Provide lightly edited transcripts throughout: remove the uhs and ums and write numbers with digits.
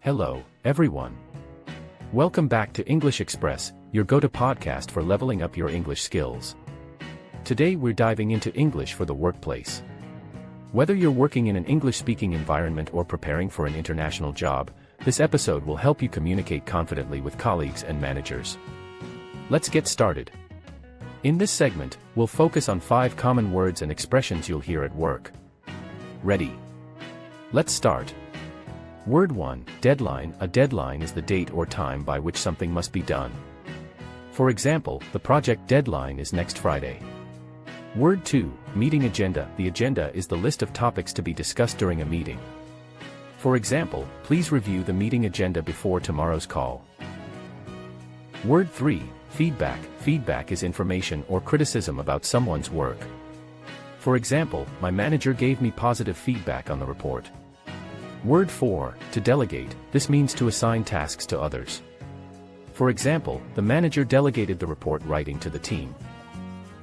Hello, everyone. Welcome back to English Express, your go-to podcast for leveling up your English skills. Today we're diving into English for the workplace. Whether you're working in an English-speaking environment or preparing for an international job, this episode will help you communicate confidently with colleagues and managers. Let's get started. In this segment, we'll focus on 5 common words and expressions you'll hear at work. Ready? Let's start. Word 1, deadline. A deadline is the date or time by which something must be done. For example, the project deadline is next Friday. Word 2, meeting agenda. The agenda is the list of topics to be discussed during a meeting. For example, please review the meeting agenda before tomorrow's call. Word 3, feedback. Feedback is information or criticism about someone's work. For example, my manager gave me positive feedback on the report. Word 4, to delegate. This means to assign tasks to others. For example, the manager delegated the report writing to the team.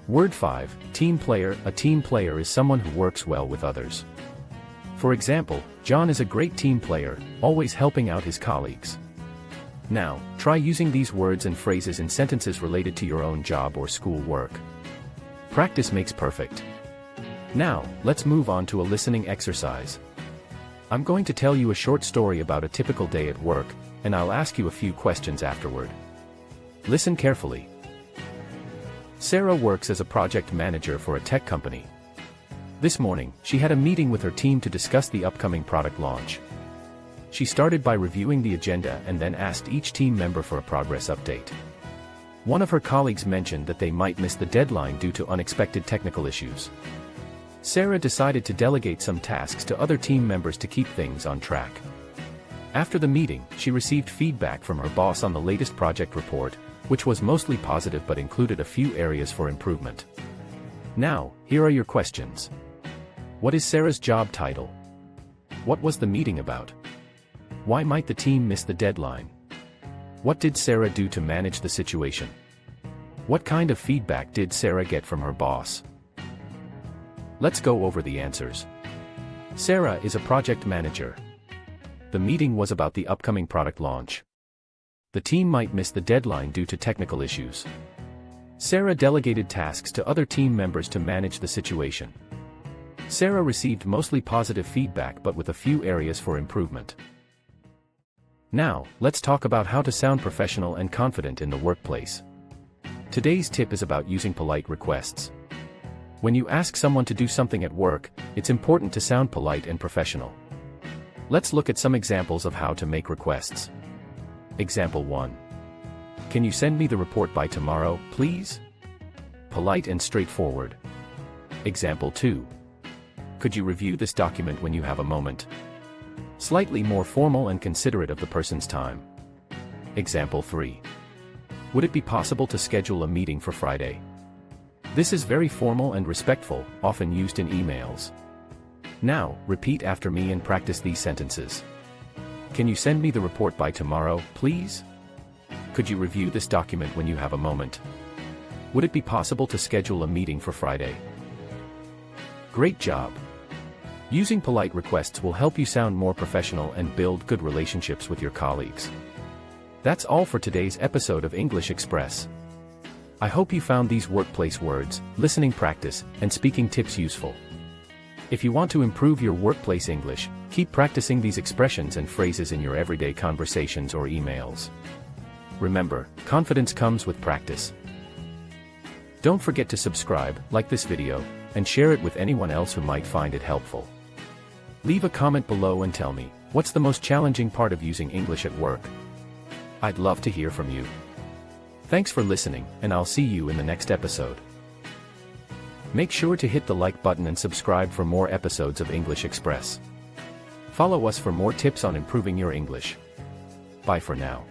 Word 5, team player. A team player is someone who works well with others. For example, John is a great team player, always helping out his colleagues. Now, try using these words and phrases in sentences related to your own job or school work. Practice makes perfect. Now, let's move on to a listening exercise. I'm going to tell you a short story about a typical day at work, and I'll ask you a few questions afterward. Listen carefully. Sarah works as a project manager for a tech company. This morning, she had a meeting with her team to discuss the upcoming product launch. She started by reviewing the agenda and then asked each team member for a progress update. One of her colleagues mentioned that they might miss the deadline due to unexpected technical issues. Sarah decided to delegate some tasks to other team members to keep things on track. After the meeting, she received feedback from her boss on the latest project report, which was mostly positive but included a few areas for improvement. Now, here are your questions. What is Sarah's job title? What was the meeting about? Why might the team miss the deadline? What did Sarah do to manage the situation? What kind of feedback did Sarah get from her boss? Let's go over the answers. Sarah is a project manager. The meeting was about the upcoming product launch. The team might miss the deadline due to technical issues. Sarah delegated tasks to other team members to manage the situation. Sarah received mostly positive feedback but with a few areas for improvement. Now, let's talk about how to sound professional and confident in the workplace. Today's tip is about using polite requests. When you ask someone to do something at work, it's important to sound polite and professional. Let's look at some examples of how to make requests. Example 1. Can you send me the report by tomorrow, please? Polite and straightforward. Example 2. Could you review this document when you have a moment? Slightly more formal and considerate of the person's time. Example 3. Would it be possible to schedule a meeting for Friday? This is very formal and respectful, often used in emails. Now, repeat after me and practice these sentences. Can you send me the report by tomorrow, please? Could you review this document when you have a moment? Would it be possible to schedule a meeting for Friday? Great job! Using polite requests will help you sound more professional and build good relationships with your colleagues. That's all for today's episode of English Express. I hope you found these workplace words, listening practice, and speaking tips useful. If you want to improve your workplace English, keep practicing these expressions and phrases in your everyday conversations or emails. Remember, confidence comes with practice. Don't forget to subscribe, like this video, and share it with anyone else who might find it helpful. Leave a comment below and tell me, what's the most challenging part of using English at work? I'd love to hear from you. Thanks for listening, and I'll see you in the next episode. Make sure to hit the like button and subscribe for more episodes of English Express. Follow us for more tips on improving your English. Bye for now.